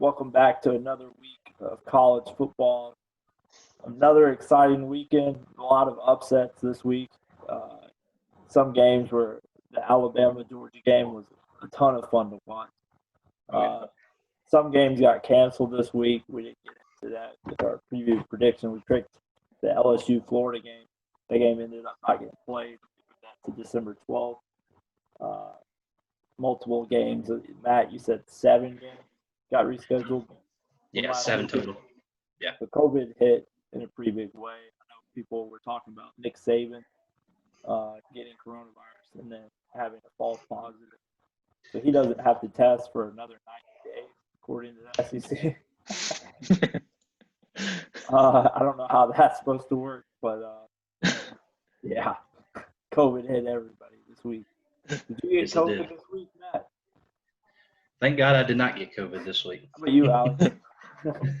Welcome back to another week of college football. Another exciting weekend. A lot of upsets this week. Some games where the Alabama-Georgia game was a ton of fun to watch. Some games got canceled this week. We didn't get into that with our preview prediction. We picked the LSU-Florida game. The game ended up not getting played to December 12th. Multiple games. Matt, you said 7 games got rescheduled. Yeah, 7 total. Yeah. The COVID hit in a pretty big way. I know people were talking about Nick Saban getting coronavirus and then having a false positive. So he doesn't have to test for another 90 days, according to the SEC. I don't know how that's supposed to work, but yeah, COVID hit everybody this week. Did you get COVID this week, Matt? Thank God I did not get COVID this week. How about you, Alex?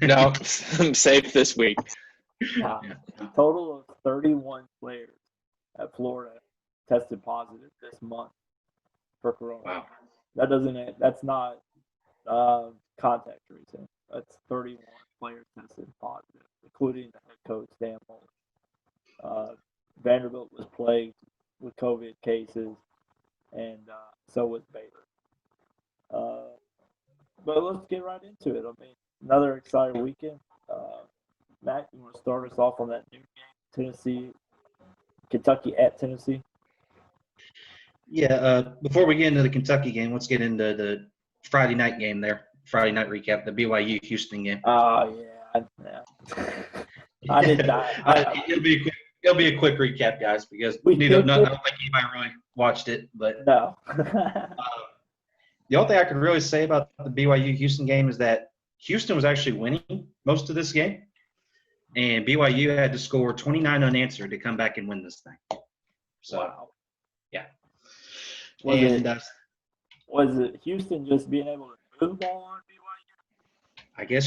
No, I'm safe this week. A total of 31 players at Florida tested positive this month for corona. Wow. That's not contact tracing. That's 31 players tested positive, including the head coach, Dan Mullen. Vanderbilt was plagued with COVID cases, and so was Baylor. But let's get right into it. I mean, another exciting weekend. Matt, you want to start us off on that new game, Kentucky at Tennessee? Yeah, before we get into the Kentucky game, let's get into the Friday night game there. Friday night recap, the BYU-Houston game. Oh, yeah. I did not. It'll be a quick recap, guys, because I don't think anybody really watched it. But no. The only thing I could really say about the BYU-Houston game is that Houston was actually winning most of this game, and BYU had to score 29 unanswered to come back and win this thing. So, wow. Yeah. Was it Houston just being able to move the ball on BYU? I guess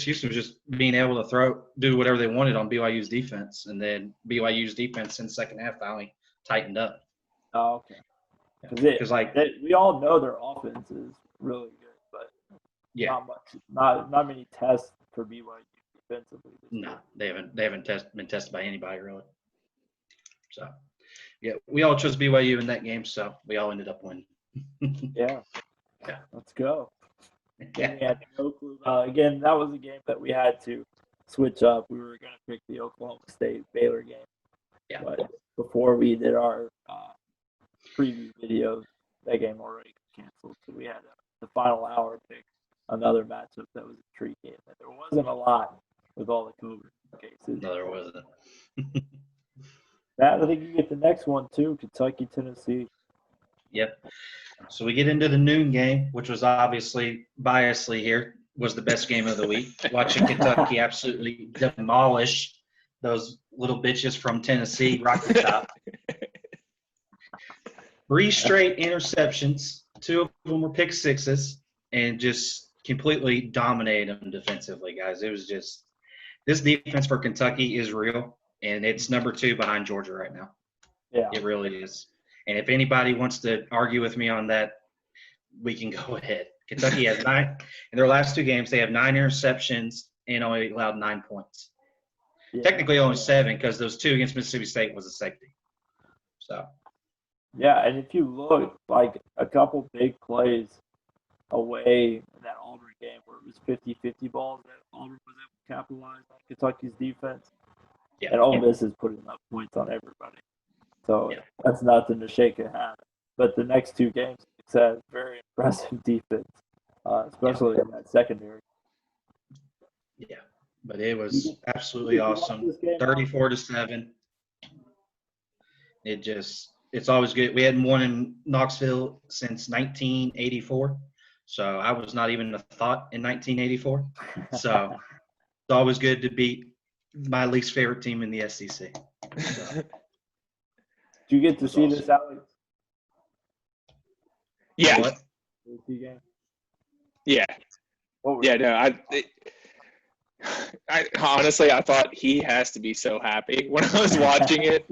Houston was just being able to do whatever they wanted on BYU's defense, and then BYU's defense in the second half finally tightened up. Oh, okay. Because we all know their offense is really good, but not many tests for BYU defensively. No, they haven't been tested by anybody really. So, yeah, we all chose BYU in that game, so we all ended up winning. Yeah. Let's go. Yeah. We had no clue. Again, that was a game that we had to switch up. We were going to pick the Oklahoma State Baylor game. Yeah. But before we did our preview videos, that game already canceled. So we had the final hour pick another matchup that was a treat game. There wasn't a lot with all the COVID cases. No, there wasn't. Matt, I think you get the next one too, Kentucky, Tennessee. Yep. So we get into the noon game, which was obviously biasly here, was the best game of the week. Watching Kentucky absolutely demolish those little bitches from Tennessee, Rocky Top. 3 straight interceptions, 2 of them were pick sixes, and just completely dominated them defensively, guys. It was just – this defense for Kentucky is real, and it's number 2 behind Georgia right now. Yeah. It really is. And if anybody wants to argue with me on that, we can go ahead. Kentucky has 9 – in their last 2 games, they have 9 interceptions and only allowed 9 points. Yeah. Technically only 7 because those 2 against Mississippi State was a safety. So – yeah, and if you look, like a couple big plays away in that Auburn game where it was 50-50 balls that Auburn was able to capitalize on Kentucky's defense. Yeah. And Ole Miss is putting up points on everybody. So that's nothing to shake a hat. But the next 2 games, it's a very impressive defense, especially in that secondary. Yeah, but it was absolutely awesome. 34-7. It's always good. We hadn't won in Knoxville since 1984, so I was not even a thought in 1984. So it's always good to beat my least favorite team in the SEC. So, did you get to see this, Alex? Yeah. What? Yeah. Yeah, no, I honestly, I thought he has to be so happy when I was watching it.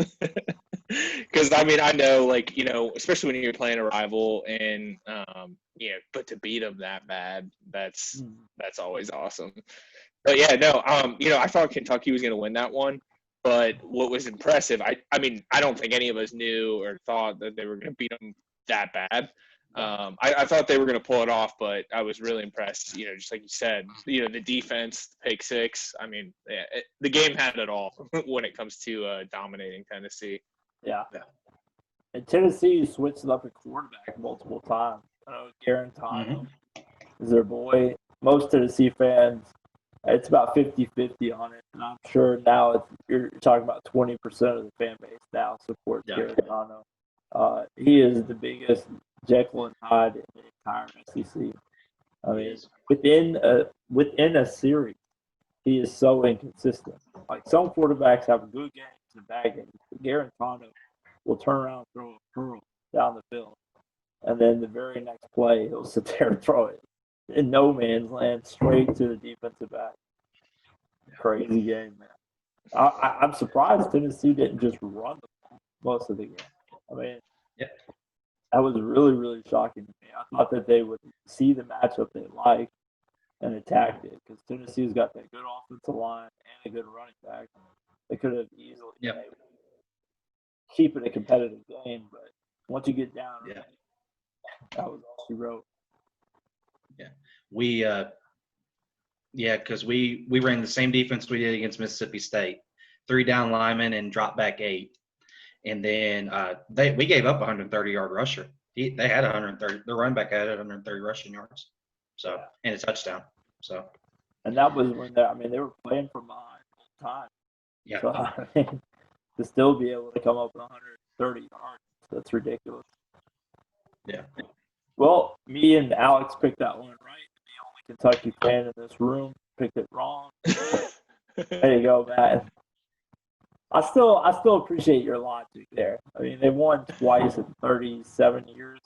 Because I mean, I know, like, especially when you're playing a rival, and but to beat them that bad, that's always awesome. But yeah, no, I thought Kentucky was going to win that one. But what was impressive, I mean, I don't think any of us knew or thought that they were going to beat them that bad. I thought they were going to pull it off, but I was really impressed. Just like you said, the defense, the pick six. I mean, the game had it all when it comes to dominating Tennessee. Yeah. And Tennessee switched up a quarterback multiple times. Garantano is their boy. Most Tennessee fans, it's about 50-50 on it. And I'm sure now you're talking about 20% of the fan base now supports Garantano. He is the biggest Jekyll and Hyde in the entire SEC. I mean, within a series, he is so inconsistent. Like, some quarterbacks have good games and bad games. But Garantano will turn around and throw a curl down the field, and then the very next play he'll sit there and throw it in no man's land straight to the defensive back. Crazy game, man. I'm surprised Tennessee didn't just run the ball most of the game. I mean, that was really, really shocking to me. I thought that they would see the matchup they like and attacked it, because Tennessee's got that good offensive line and a good running back. They could have easily been able to keep it a competitive game, but once you get down, that was all she wrote. Because we ran the same defense we did against Mississippi State, 3 down linemen and drop back 8, and then we gave up a 130-yard rusher. They had 130. The running back had 130 rushing yards, and a touchdown. And that was when they were playing from behind all the time. Yeah. So to still be able to come up with 130 yards, that's ridiculous. Yeah. Well, me and Alex picked that one right. The only Kentucky fan in this room picked it wrong. There you go, Matt. I still appreciate your logic there. I mean, they won twice in 37 years,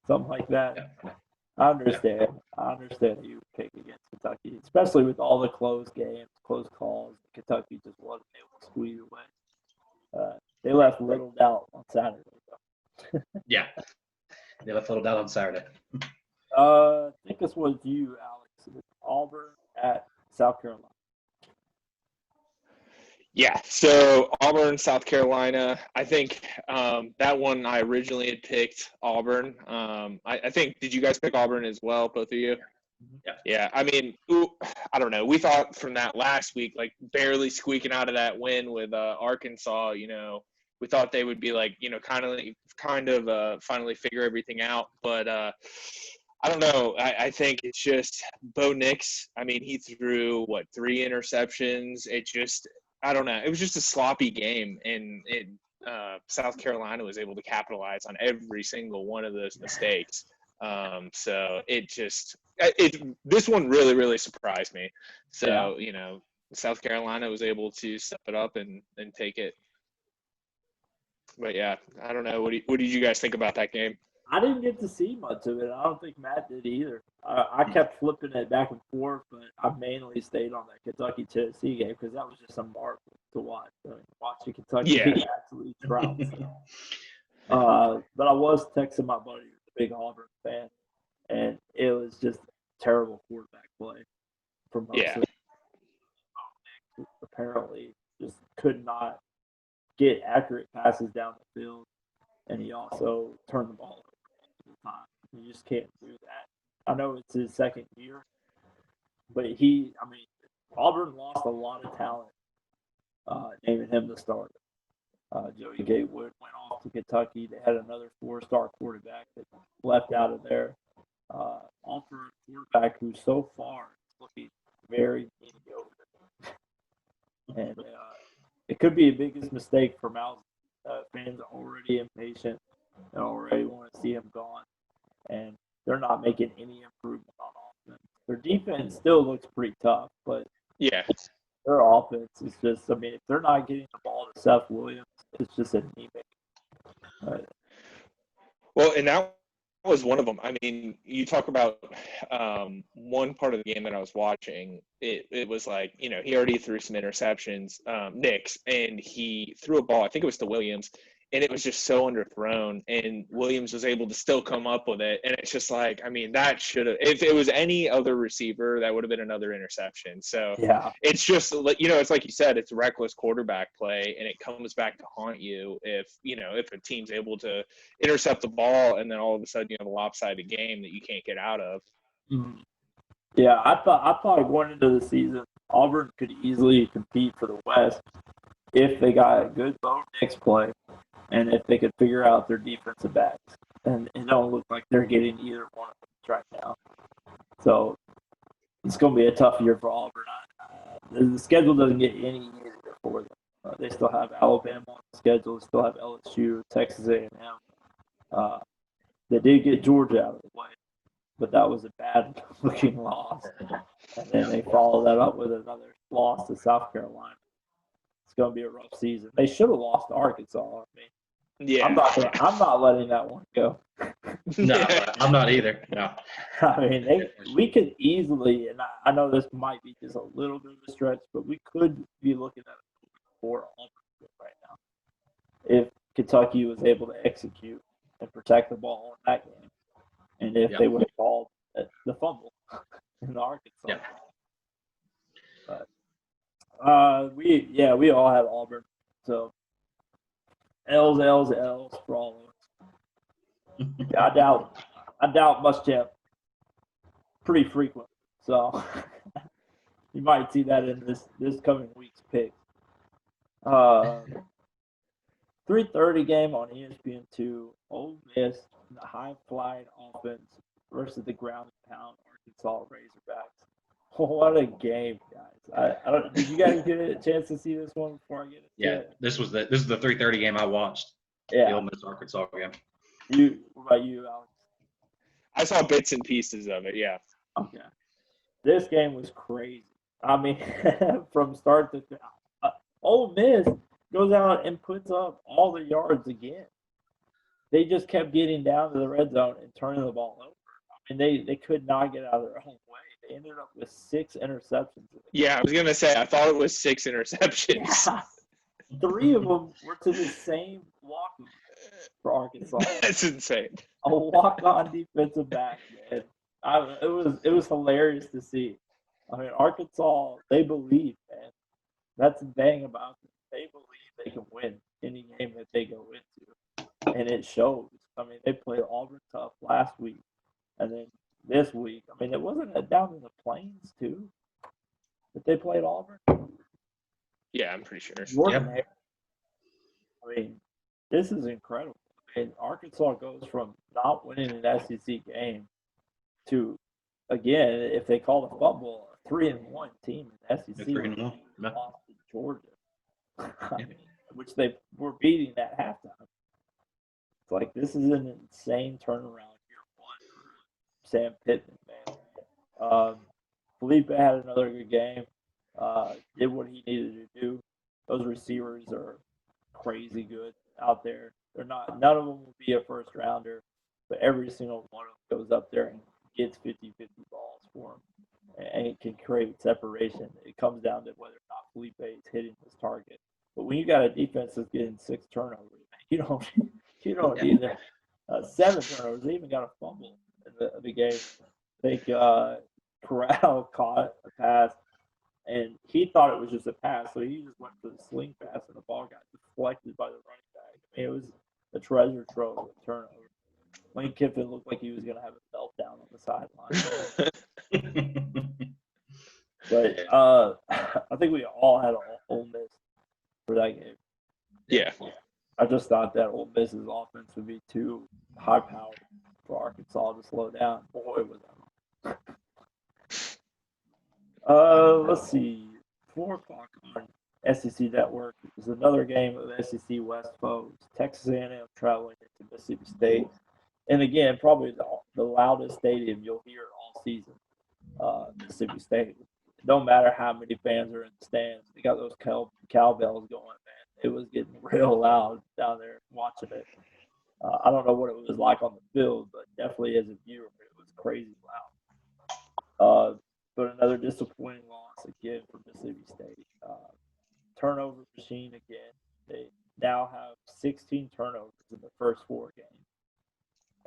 something like that. Yeah. I understand. that you would pick against Kentucky, especially with all the close games, close calls. Kentucky just wasn't able to squeeze away. They left little doubt on Saturday, though. Yeah. They left little doubt on Saturday. I think this was you, Alex. Auburn at South Carolina. Yeah, so Auburn, South Carolina. I think that one I originally had picked Auburn. I think, did you guys pick Auburn as well, both of you? Yeah. I mean, I don't know. We thought from that last week, like barely squeaking out of that win with Arkansas, we thought they would be like, kind of finally figure everything out. But I don't know. I think it's just Bo Nix. I mean, he threw 3 interceptions. I don't know. It was just a sloppy game, and South Carolina was able to capitalize on every single one of those mistakes. So this one really, really surprised me. So, South Carolina was able to step it up and take it. But yeah, I don't know. What did you guys think about that game? I didn't get to see much of it. I don't think Matt did either. I kept flipping it back and forth, but I mainly stayed on that Kentucky-Tennessee game because that was just a marvel to watch. Watching Kentucky absolutely trout. But I was texting my buddy, who's a big Auburn fan, and it was just terrible quarterback play from most of them. Apparently just could not get accurate passes down the field, and he also turned the ball over all the time. You just can't do that. I know it's his second year, but Auburn lost a lot of talent naming him the starter. Joey Gatewood went off to Kentucky. They had another 4-star quarterback that left out of there. All for a quarterback who so far is looking very mediocre. And it could be the biggest mistake for Mouse. Fans are already impatient. They already want to see him gone. And they're not making any improvement on offense. Their defense still looks pretty tough, but their offense is just, if they're not getting the ball to Seth Williams, it's just anemic. Well, and that was one of them. I mean, you talk about one part of the game that I was watching. It was like, he already threw some interceptions, Nix, and he threw a ball. I think it was to Williams, and it was just so underthrown, and Williams was able to still come up with it. And it's just like, I mean, that should have – if it was any other receiver, that would have been another interception. So Yeah. it's just, it's like you said, it's reckless quarterback play, and it comes back to haunt you if a team's able to intercept the ball and then all of a sudden you have a lopsided game that you can't get out of. Mhm. Yeah, I thought going into the season, Auburn could easily compete for the West if they got a good Bo Nix play and if they could figure out their defensive backs. And it don't look like they're getting either one of them right now. So it's going to be a tough year for Auburn. The schedule doesn't get any easier for them. They still have Alabama on the schedule. They still have LSU, Texas A&M. They did get Georgia out of the way, but that was a bad-looking loss. And then they followed that up with another loss to South Carolina. It's going to be a rough season. They should have lost to Arkansas. I mean, Yeah. I'm not letting that one go. No, I'm not either. No. I mean, we could easily, and I know this might be just a little bit of a stretch, but we could be looking at a 4 Auburn right now if Kentucky was able to execute and protect the ball in that game, and if they would have called the fumble in the Arkansas. Yeah. But we all had Auburn, so L's for all of us. I doubt Muschamp pretty frequent, so you might see that in this coming week's pick. 3:30 game on ESPN2. Ole Miss, the high-flying offense versus the ground and pound Arkansas Razorbacks. What a game, guys! I don't. Did you guys get a chance to see this one before I get it? Yeah, this is the 3:30 game I watched. Yeah. The Ole Miss Arkansas game. What about you, Alex? I saw bits and pieces of it. Yeah. Okay. This game was crazy. I mean, from start to finish. Ole Miss goes out and puts up all the yards again. They just kept getting down to the red zone and turning the ball over. I mean, they could not get out of their own way. They ended up with 6 interceptions. Yeah, I was going to say, I thought it was 6 interceptions. Yeah. 3 of them were to the same block for Arkansas. That's insane. A walk-on defensive back, man. It was hilarious to see. I mean, Arkansas, they believe, man. That's the thing about them. They believe they can win any game that they go into, and it shows. I mean, they played Auburn tough last week, and then this week. I mean, it wasn't down in the Plains too that they played Auburn. Yeah, I'm pretty sure. Yep. I mean, this is incredible. And Arkansas goes from not winning an SEC game to, again, if they call the fumble, a 3-1 team in SEC. 3-1. Lost to Georgia, I mean, which they were beating at halftime. It's like, this is an insane turnaround year one for Sam Pittman, man. Felipe had another good game. Did what he needed to do. Those receivers are crazy good out there. None of them will be a first rounder, but every single one of them goes up there and gets 50-50 balls for him, and it can create separation. It comes down to whether or not Felipe is hitting his target. But when you got a defense that's getting 6 turnovers, you don't need that. 7 turnovers. They even got a fumble in the game. I think Corral caught a pass, and he thought it was just a pass, so he just went for the sling pass, and the ball got deflected by the running back. I mean, it was a treasure trove of turnover. Lane Kiffin looked like he was going to have a meltdown on the sideline. But I think we all had Ole Miss for that game. Yeah. I just thought that Ole Miss's offense would be too high-powered for Arkansas to slow down. Boy, was that. Let's see. 4 o'clock on SEC Network is another game of SEC West foes. Texas A&M traveling into Mississippi State. And again, probably the loudest stadium you'll hear all season, Mississippi State. It don't matter how many fans are in the stands. They got those cowbells going, man. It was getting real loud down there watching it. I don't know what it was like on the field, but definitely as a viewer, it was crazy loud. But another disappointing loss again for Mississippi State. Turnover machine again. now have 16 turnovers in the first 4 games.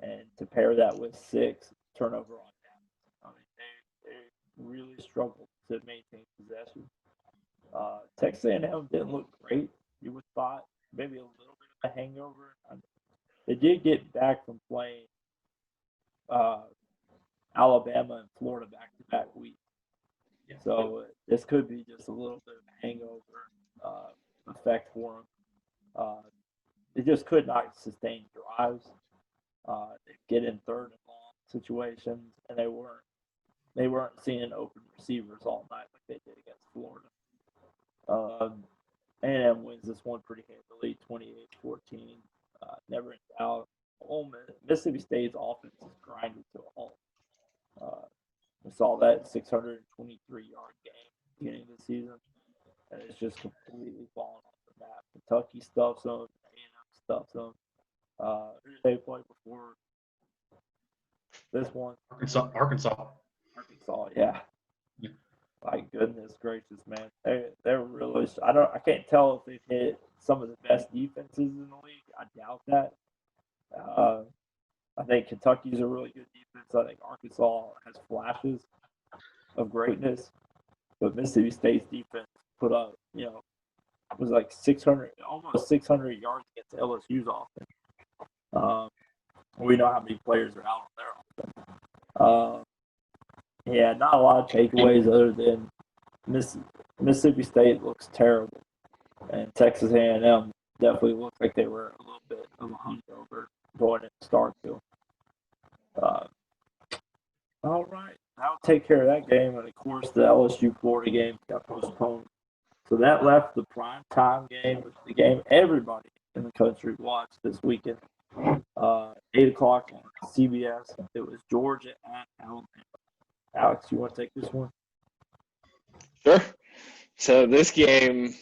And to pair that with 6 turnover on downs, I mean, they really struggled to maintain possession. Texas A&M didn't look great. You would have thought maybe a little bit of a hangover. They did get back from playing Alabama and Florida back-to-back weeks. Yeah. So this could be just a little bit of a hangover effect for them. They just could not sustain drives. They get in third and long situations, and they weren't seeing open receivers all night like they did against Florida. A&M wins this one pretty handily, 28-14. Never in doubt. Mississippi State's offense is grinding to a halt. We saw that 623-yard game beginning of the season, and it's just completely fallen off the map. Kentucky stuffs them, A&M stuffs them. Who did they play before this one? Arkansas. Yeah. Yeah. My goodness gracious, man. They're really. I can't tell if they've hit some of the best defenses in the league. I doubt that. I think Kentucky's a really good defense. I think Arkansas has flashes of greatness, but Mississippi State's defense put up, was like 600, almost 600 yards against LSU's offense. We know how many players are out on their offense. Yeah, not a lot of takeaways other than Mississippi State looks terrible, and Texas A&M definitely looked like they were a little bit of a hungover going into Starkville. All right, I'll take care of that game, and of course the LSU-Florida game got postponed. So that left the prime time game, which is the game everybody in the country watched this weekend. 8 o'clock on CBS. It was Georgia at Alabama. Alex, you want to take this one? Sure. So this game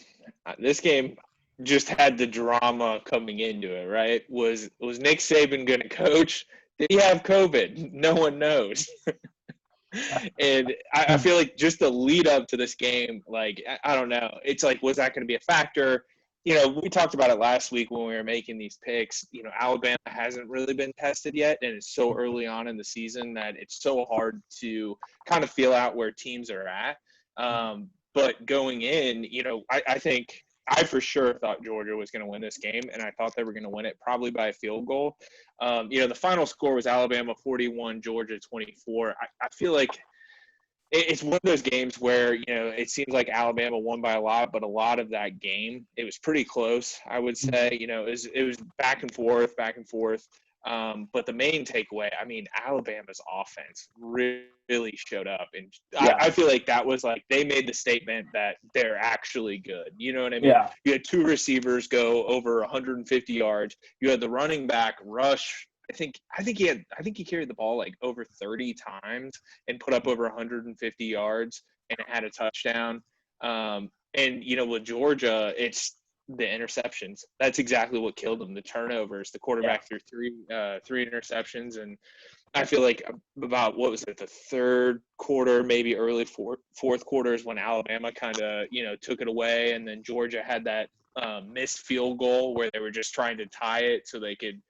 just had the drama coming into it, right? Was Nick Saban going to coach? Did he have COVID? No one knows. And I feel like just the lead up to this game, like, I don't know. It's like, was that going to be a factor? We talked about it last week when we were making these picks. Alabama hasn't really been tested yet, and it's so early on in the season that it's so hard to kind of feel out where teams are at. But going in, I think I for sure thought Georgia was going to win this game, and I thought they were going to win it probably by a field goal. The final score was Alabama 41, Georgia 24. I feel like it's one of those games where, it seems like Alabama won by a lot, but a lot of that game, it was pretty close, I would say. It was back and forth. But the main takeaway, Alabama's offense really showed up. And Yeah. I feel like that was like they made the statement that they're actually good. You know what I mean? Yeah. You had 2 receivers go over 150 yards. You had the running back rush. I think he carried the ball like over 30 times and put up over 150 yards and it had a touchdown. With Georgia, it's the interceptions. That's exactly what killed them. The turnovers. The quarterback threw three interceptions, and I feel like about what was it, the third quarter, maybe early fourth quarter is when Alabama kind of took it away, and then Georgia had that missed field goal where they were just trying to tie it so they could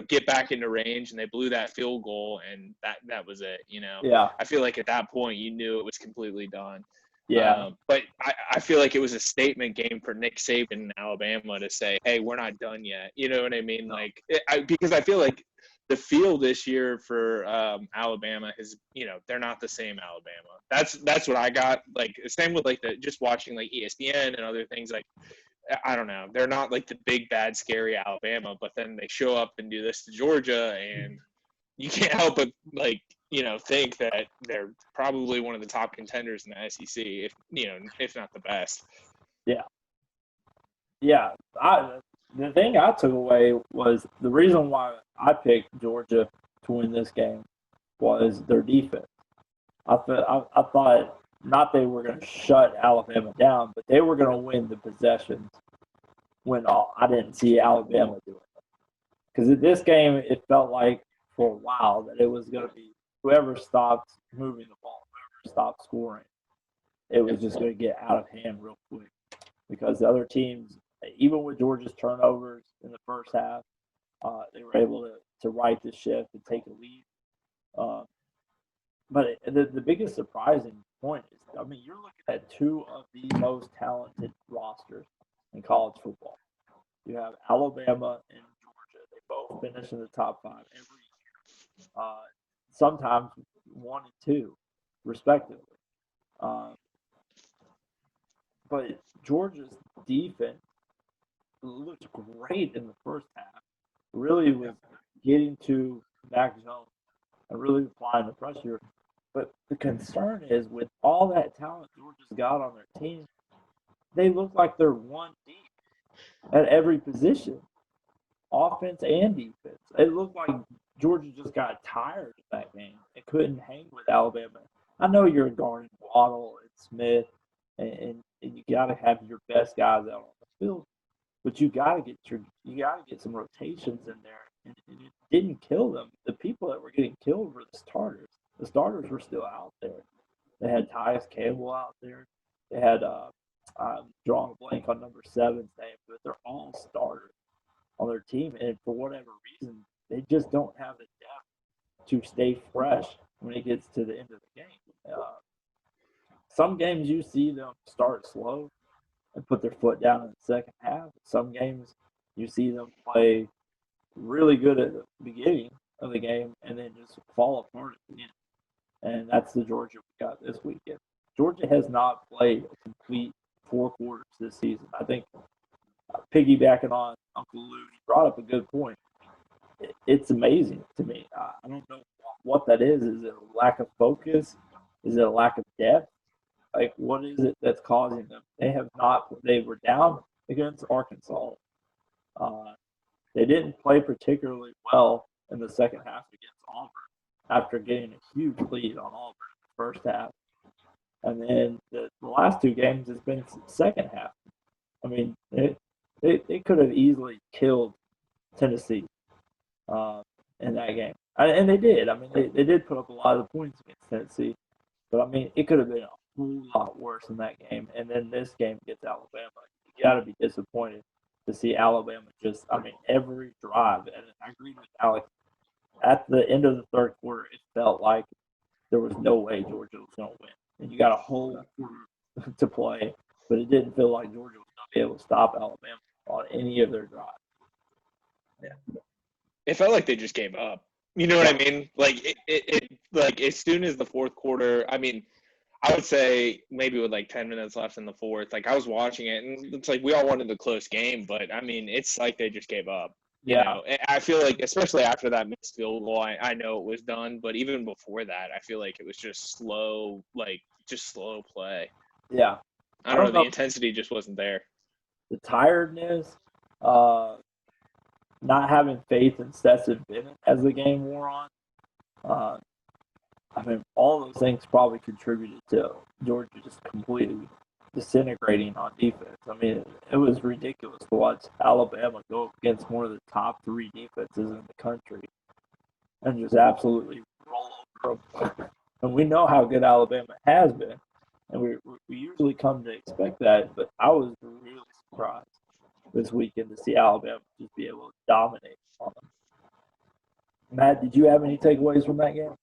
get back into range, and they blew that field goal, and that was it. Yeah. I feel like at that point you knew it was completely done. Yeah. But I feel like it was a statement game for Nick Saban in Alabama to say, hey, we're not done yet. You know what I mean? Like, because I feel like the field this year for Alabama is, they're not the same Alabama. That's what I got. Like, same with like just watching like ESPN and other things. Like, I don't know. They're not like the big, bad, scary Alabama, but then they show up and do this to Georgia, and you can't help but think that they're probably one of the top contenders in the SEC, if not the best. Yeah. Yeah. The thing I took away was the reason why I picked Georgia to win this game was their defense. I thought not they were going to shut Alabama down, but they were going to win the possessions when I didn't see Alabama do it. Because in this game, it felt like for a while that it was going to be whoever stopped moving the ball, whoever stopped scoring, it was just going to get out of hand real quick because the other teams even with Georgia's turnovers in the first half, they were able to right the ship and take a lead. But the biggest surprising point is, I mean, you're looking at two of the most talented rosters in college football. You have Alabama and Georgia. They both finish in the top 5 every year. Sometimes 1 and 2, respectively. But Georgia's defense looked great in the first half. Really was getting to Mac Jones and really applying the pressure. But the concern is, with all that talent Georgia's got on their team, they look like they're one deep at every position, offense and defense. It looked like Georgia just got tired of that game and couldn't hang with Alabama. I know you're guarding Waddle and Smith, and you got to have your best guys out on the field, but you got to get some rotations in there, and it didn't kill them. The people that were getting killed were the starters. The starters were still out there. They had Tyus Campbell out there. They had I'm drawing a blank on number 7's name, but they're all starters on their team, and for whatever reason, they just don't have the depth to stay fresh when it gets to the end of the game. Some games you see them start slow and put their foot down in the second half. Some games you see them play really good at the beginning of the game and then just fall apart at the end. And that's the Georgia we got this weekend. Georgia has not played a complete 4 quarters this season. I think, piggybacking on Uncle Lou, he brought up a good point. It's amazing to me. I don't know what that is. Is it a lack of focus? Is it a lack of depth? Like, what is it that's causing them? They were down against Arkansas. They didn't play particularly well in the second half against Auburn after getting a huge lead on Auburn in the first half. And then the last 2 games has been second half. I mean, they could have easily killed Tennessee in that game. And they did. I mean, they did put up a lot of points against Tennessee. But, I mean, it could have been a whole lot worse in that game. And then this game against Alabama, you got to be disappointed to see Alabama just, I mean, every drive. And I agree with Alex. At the end of the third quarter, it felt like there was no way Georgia was going to win. And you got a whole quarter to play, but it didn't feel like Georgia was going to be able to stop Alabama on any of their drives. Yeah. It felt like they just gave up. You know what I mean? Like, it like, as soon as the fourth quarter, I mean, I would say maybe with like 10 minutes left in the fourth, like, I was watching it, and it's like we all wanted a close game, but, I mean, it's like they just gave up. You know, I feel like, especially after that missed field goal, I know it was done, but even before that, I feel like it was just slow, like, just slow play. Yeah. I don't know, the intensity just wasn't there. The tiredness, not having faith in Stetson Bennett as the game wore on. I mean, all those things probably contributed to Georgia just completely disintegrating on defense. I mean, it was ridiculous to watch Alabama go up against one of the top 3 defenses in the country and just absolutely roll over them. And we know how good Alabama has been, and we usually come to expect that, but I was really surprised this weekend to see Alabama just be able to dominate on them. Matt, did you have any takeaways from that game?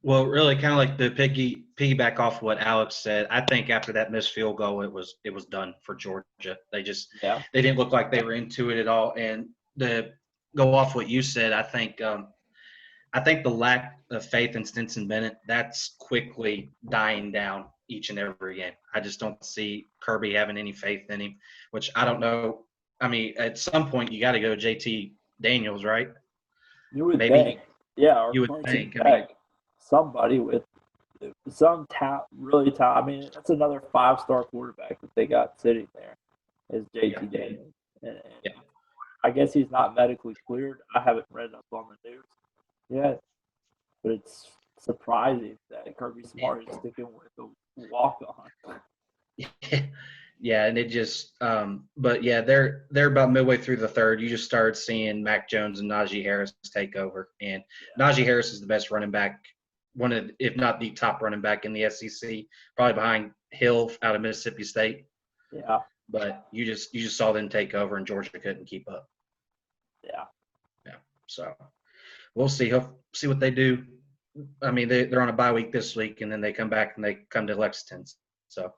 Well, really, kind of like the piggyback off what Alex said. I think after that missed field goal, it was done for Georgia. They didn't look like they were into it at all. And to go off what you said, I think the lack of faith in Stetson Bennett, that's quickly dying down each and every game. I just don't see Kirby having any faith in him, which I don't know. I mean, at some point you got to go JT Daniels, right? You would think. Yeah, or you would think. Somebody with some really talent. I mean, that's another 5-star quarterback that they got sitting there is JT Daniels. And I guess he's not medically cleared. I haven't read up on the news yet, but it's surprising that Kirby Smart is sticking with the walk-on. Yeah, and it just but yeah, they're about midway through the third. You just started seeing Mac Jones and Najee Harris take over, and Najee Harris is the best running back, one of, if not the top running back in the SEC, probably behind Hill out of Mississippi State. Yeah. But you just saw them take over, and Georgia couldn't keep up. Yeah. So we'll see. See what they do. I mean, they're on a bye week this week, and then they come back and they come to Lexington. So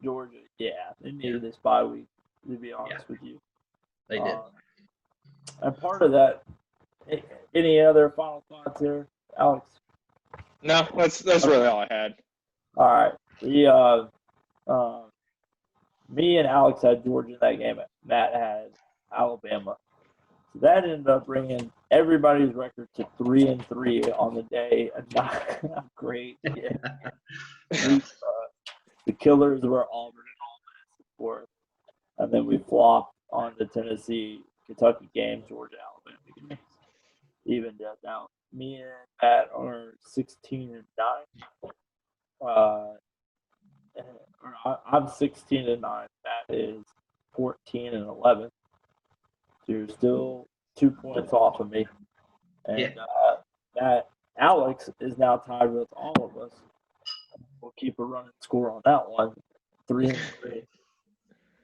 Georgia, yeah, they needed this bye week, to be honest with you. they did. And part of that, any other final thoughts there, Alex? No, that's really all I had. All right. Me and Alex had Georgia in that game. Matt had Alabama. So that ended up bringing everybody's record to 3-3 on the day. Not great. Yeah. The killers were Auburn and Ole Miss, of course. And then we flopped on the Tennessee, Kentucky game, Georgia, Alabama game. Evened that down. Me and Matt are 16-9. I'm 16-9. That is 14-11. So you're still 2 points off of me. And that Alex is now tied with all of us. We'll keep a running score on that one. 3-3.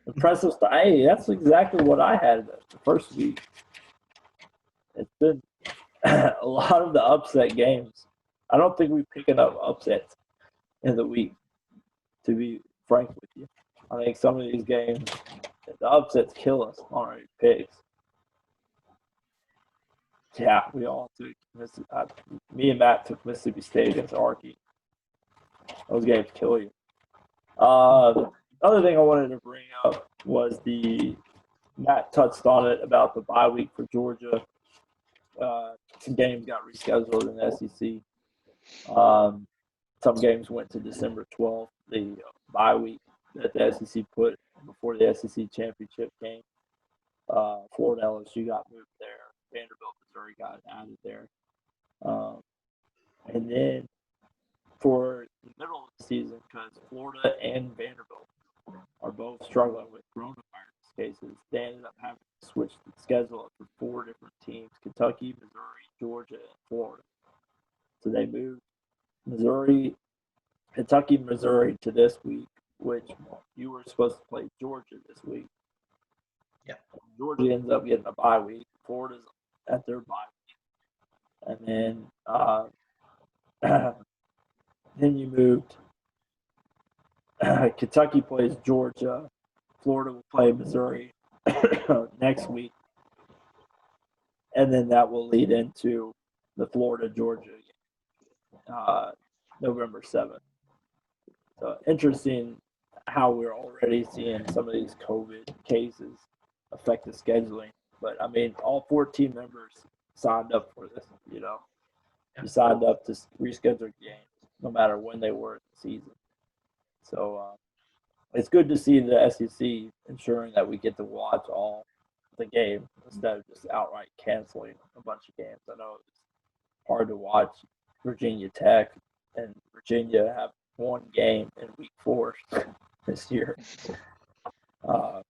Impressive. Hey, that's exactly what I had the first week. It's been a lot of the upset games. I don't think we're picking up upsets in the week, to be frank with you. I think some of these games, the upsets kill us on our picks. Yeah, we all took me and Matt took Mississippi State against Arky. Those games kill you. The other thing I wanted to bring up was Matt touched on it about the bye week for Georgia. Some games got rescheduled in the SEC. Some games went to December 12th, the bye week that the SEC put before the SEC championship game. Florida LSU got moved there. Vanderbilt, Missouri got added there. And then for the middle of the season, because Florida and Vanderbilt are both struggling with coronavirus cases, they ended up having to switch the schedule up for 4 different teams: Kentucky, Missouri, Georgia, and Florida. So they moved Kentucky, Missouri to this week, which you were supposed to play Georgia this week. Yeah. Georgia ends up getting a bye week. Florida's at their bye week. And then then you moved. Kentucky plays Georgia. Florida will play Missouri next week. And then that will lead into the Florida-Georgia game, November 7th. So interesting how we're already seeing some of these COVID cases affect the scheduling. But, I mean, all 14 members signed up for this, you know. You signed up to reschedule games no matter when they were in the season. So it's good to see the SEC ensuring that we get to watch all the game instead of just outright canceling a bunch of games. I know it's hard to watch Virginia Tech and Virginia have one game in week 4 this year. I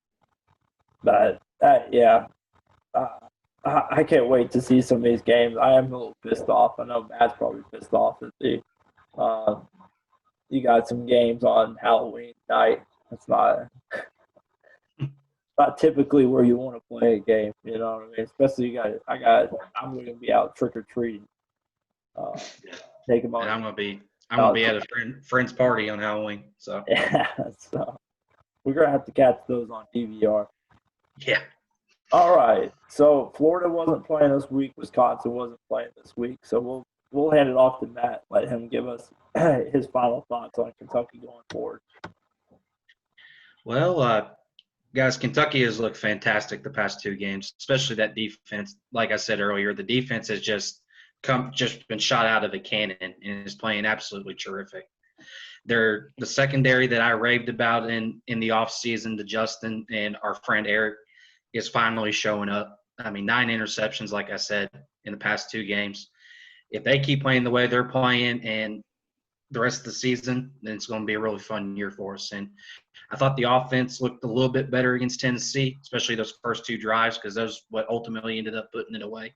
can't wait to see some of these games. I am a little pissed off. I know Matt's probably pissed off at you got some games on Halloween night. It's not typically where you want to play a game. You know what I mean? Especially I'm going to be out trick or treating. Take them on. And I'm gonna be at a friend's party on Halloween. So yeah, so we're gonna have to catch those on DVR. Yeah. All right. So Florida wasn't playing this week. Wisconsin wasn't playing this week. So we'll hand it off to Matt. Let him give us his final thoughts on Kentucky going forward. Well, guys, Kentucky has looked fantastic the past 2 games, especially that defense. Like I said earlier, the defense has just been shot out of a cannon and is playing absolutely terrific. They're the secondary that I raved about in the offseason to Justin and our friend Eric is finally showing up. I mean, 9 interceptions, like I said, in the past 2 games. If they keep playing the way they're playing and the rest of the season, then it's going to be a really fun year for us. And I thought the offense looked a little bit better against Tennessee, especially those first 2 drives, because those what ultimately ended up putting it away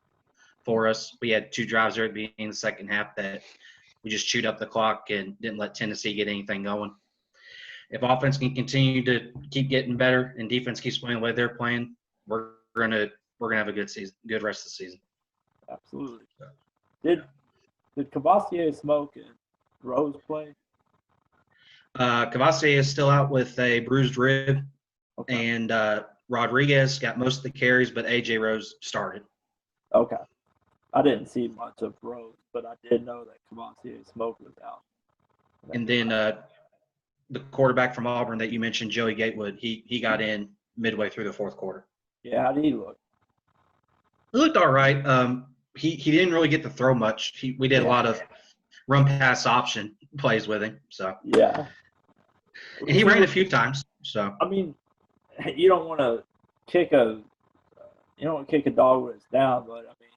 for us. We had 2 drives there at the beginning of the second half that we just chewed up the clock and didn't let Tennessee get anything going. if offense can continue to keep getting better and defense keeps playing the way they're playing, we're gonna have a good season, good rest of the season. Absolutely. Did Cavassier Smoke and Rose play? Cavassier is still out with a bruised rib, Okay. and Rodriguez got most of the carries, but AJ Rose started. Okay. I didn't see much of Rose, but I did know that Cavassier Smoke was out. And then the quarterback from Auburn that you mentioned, Joey Gatewood, he got in midway through the fourth quarter. Yeah, how did he look? He looked all right. He didn't really get to throw much. We did a lot of run pass option plays with him. So yeah, and he ran a few times. So I mean, you don't want to kick a dog when it's down, but I mean,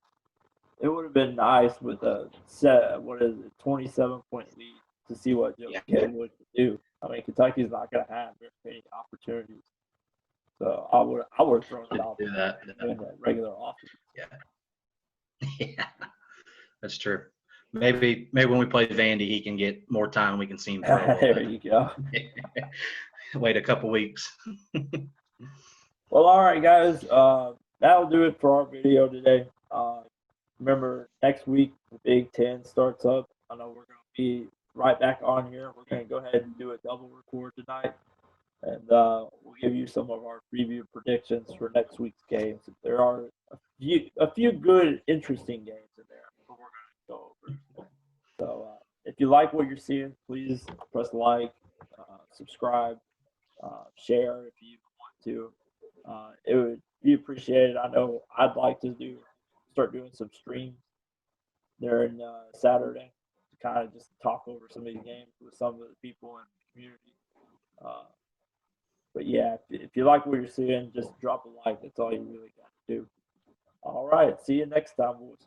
it would have been nice with a 27-point lead to see what Joe Gatewood could do. I mean, Kentucky's not going to have very many opportunities, so I would have thrown it out do that in the regular offense. Yeah, that's true. Maybe when we play Vandy, he can get more time. We can see him throw a little There bit. you go. Wait a couple weeks. Well, all right, guys. That'll do it for our video today. Remember, next week the Big Ten starts up. I know we're going to be right back on here. We're going to go ahead and do a double record tonight, and we'll give you some of our preview predictions for next week's games. There are a few good, interesting games in there that we're going to go over. So if you like what you're seeing, please press like, subscribe, share if you want to. It would be appreciated. I know I'd like to start doing some streams during Saturday to kind of just talk over some of the games with some of the people in the community. But yeah, if you like what you're seeing, just drop a like. That's all you really got to do. All right. See you next time, boys.